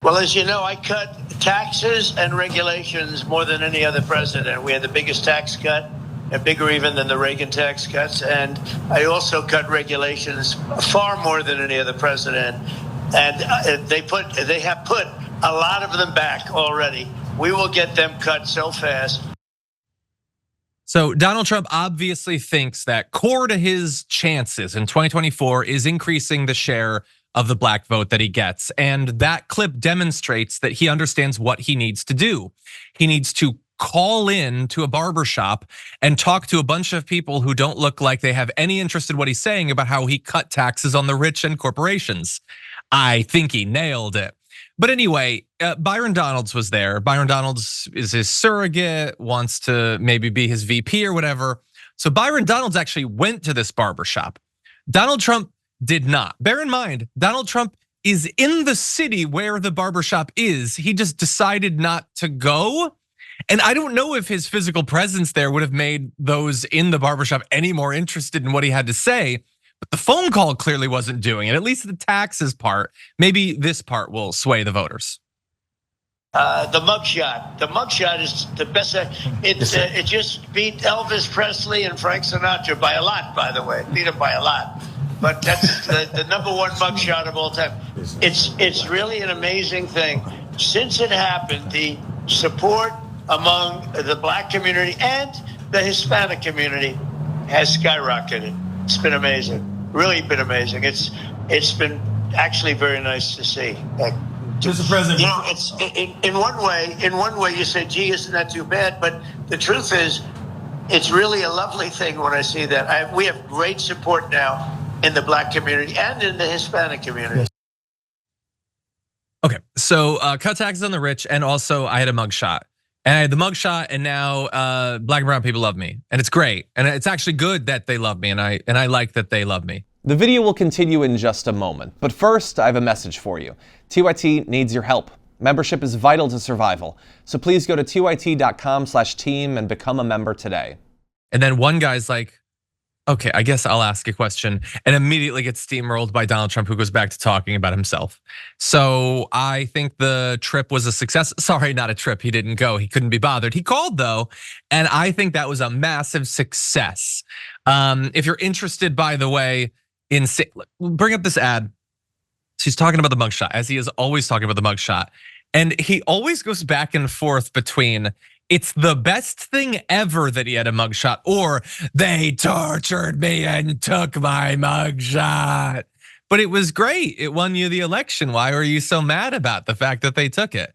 Well, as you know, I cut taxes and regulations more than any other president. We had the biggest tax cut, and bigger even than the Reagan tax cuts. And I also cut regulations far more than any other president. And they have put a lot of them back already. We will get them cut so fast. So Donald Trump obviously thinks that core to his chances in 2024 is increasing the share of the black vote that he gets. And that clip demonstrates that he understands what he needs to do. He needs to call in to a barbershop and talk to a bunch of people who don't look like they have any interest in what he's saying about how he cut taxes on the rich and corporations. I think he nailed it. But anyway, Byron Donalds was there. Byron Donalds is his surrogate, wants to maybe be his VP or whatever. So Byron Donalds actually went to this barbershop. Donald Trump did not. Bear in mind, Donald Trump is in the city where the barbershop is. He just decided not to go. And I don't know if his physical presence there would have made those in the barbershop any more interested in what he had to say. But the phone call clearly wasn't doing it, at least the taxes part. Maybe this part will sway the voters. The mugshot is the best. It just beat Elvis Presley and Frank Sinatra by a lot, by the way. Beat it by a lot. But that's the number one mugshot of all time. It's really an amazing thing. Since it happened, the support among the black community and the Hispanic community has skyrocketed. It's been amazing, really been amazing. It's been actually very nice to see. Mr. President, you know, it's in one way you say, "Gee, isn't that too bad?" But the truth is, it's really a lovely thing when I see that. We have great support now in the black community and in the Hispanic community. Okay, so cut taxes on the rich, and also I had a mugshot. And I had the mugshot, and now black and brown people love me, and it's great, and it's actually good that they love me, and I like that they love me. The video will continue in just a moment, but first I have a message for you. TYT needs your help. Membership is vital to survival, so please go to tyt.com/team and become a member today. And then one guy's like, okay, I guess I'll ask a question, and immediately gets steamrolled by Donald Trump, who goes back to talking about himself. So I think the trip was a success. Sorry, not a trip, he didn't go, he couldn't be bothered. He called though, and I think that was a massive success. If you're interested, by the way, bring up this ad. She's talking about the mugshot, as he is always talking about the mugshot. And he always goes back and forth between it's the best thing ever that he had a mugshot, or they tortured me and took my mugshot. But it was great. It won you the election. Why were you so mad about the fact that they took it?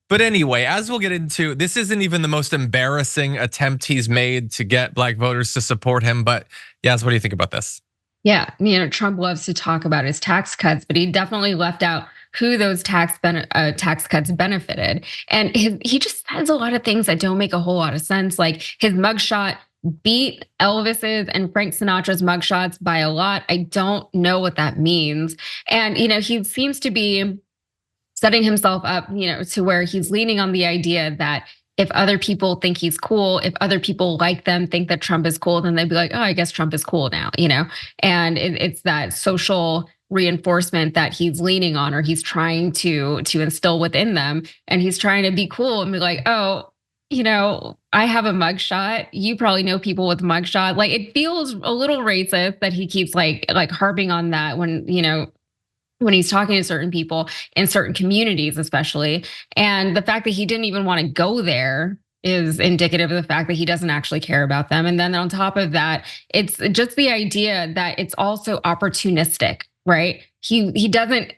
But anyway, as we'll get into, this isn't even the most embarrassing attempt he's made to get black voters to support him. But Yas, what do you think about this? Yeah, Trump loves to talk about his tax cuts, but he definitely left out who those tax cuts benefited. And he just says a lot of things that don't make a whole lot of sense. Like his mugshot beat Elvis's and Frank Sinatra's mugshots by a lot. I don't know what that means. And, he seems to be setting himself up, to where he's leaning on the idea that if other people think he's cool, if other people like them, think that Trump is cool, then they'd be like, oh, I guess Trump is cool now, And it's that social reinforcement that he's leaning on, or he's trying to instill within them. And he's trying to be cool and be like, oh, I have a mugshot. You probably know people with mugshot. Like it feels a little racist that he keeps like harping on that when he's talking to certain people in certain communities, especially. And the fact that he didn't even want to go there is indicative of the fact that he doesn't actually care about them. And then on top of that, it's just the idea that it's also opportunistic, right? He doesn't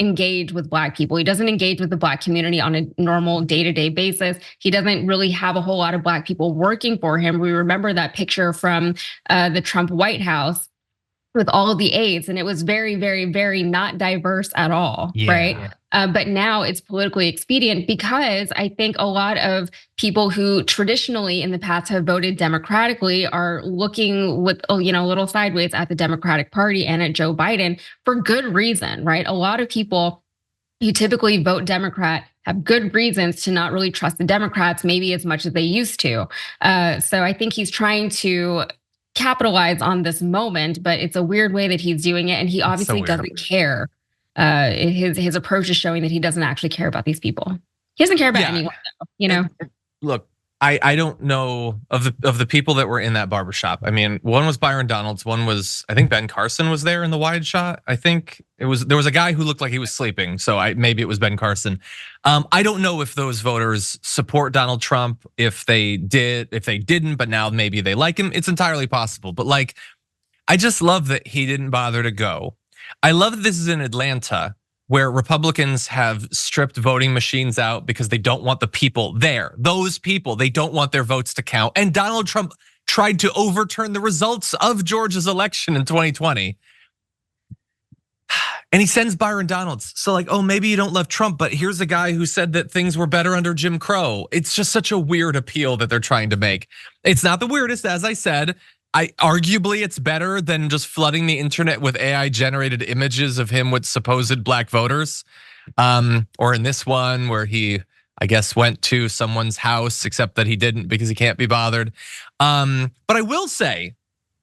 engage with black people. He doesn't engage with the black community on a normal day-to-day basis. He doesn't really have a whole lot of black people working for him. We remember that picture from the Trump White House with all of the aides, and it was very, very, very not diverse at all, right? But now it's politically expedient because I think a lot of people who traditionally in the past have voted Democratically are looking with, a little sideways at the Democratic Party and at Joe Biden for good reason, right? A lot of people who typically vote Democrat have good reasons to not really trust the Democrats, maybe as much as they used to. So I think he's trying to capitalize on this moment, but it's a weird way that he's doing it, and he obviously doesn't care his approach is showing that he doesn't actually care about these people. He doesn't care about anyone, though, you know. Look, I don't know of the people that were in that barbershop. I mean, one was Byron Donalds, one was, I think Ben Carson was there in the wide shot. I think there was a guy who looked like he was sleeping, so maybe it was Ben Carson. I don't know if those voters support Donald Trump, if they did, if they didn't, but now maybe they like him. It's entirely possible. But like, I just love that he didn't bother to go. I love that this is in Atlanta, where Republicans have stripped voting machines out because they don't want the people there. Those people, they don't want their votes to count. And Donald Trump tried to overturn the results of Georgia's election in 2020. And he sends Byron Donalds. So like, oh, maybe you don't love Trump, but here's a guy who said that things were better under Jim Crow. It's just such a weird appeal that they're trying to make. It's not the weirdest, as I said. Arguably it's better than just flooding the internet with AI generated images of him with supposed black voters. Or in this one where he, I guess, went to someone's house, except that he didn't because he can't be bothered. But I will say,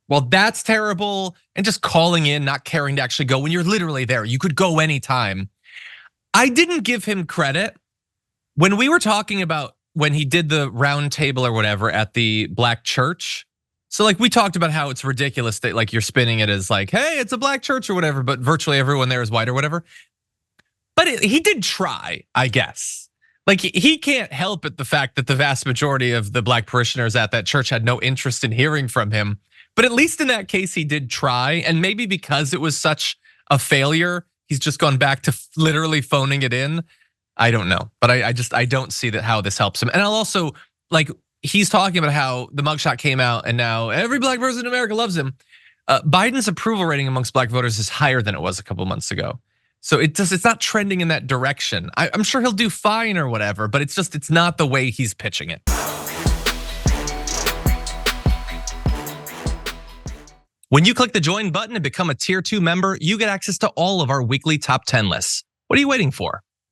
well, that's terrible. And just calling in, not caring to actually go when you're literally there. You could go anytime. I didn't give him credit. When we were talking about when he did the Roundtable or whatever at the black church, so like we talked about how it's ridiculous that like you're spinning it as like, hey, it's a black church or whatever, but virtually everyone there is white or whatever. But he did try, I guess. Like he can't help it the fact that the vast majority of the black parishioners at that church had no interest in hearing from him. But at least in that case, he did try. And maybe because it was such a failure, he's just gone back to literally phoning it in. I don't know, but I don't see that how this helps him. And I'll also like, he's talking about how the mugshot came out and now every black person in America loves him. Biden's approval rating amongst black voters is higher than it was a couple months ago. So it's not trending in that direction. I'm sure he'll do fine or whatever, but it's not the way he's pitching it. When you click the join button and become a tier 2 member, you get access to all of our weekly top 10 lists. What are you waiting for?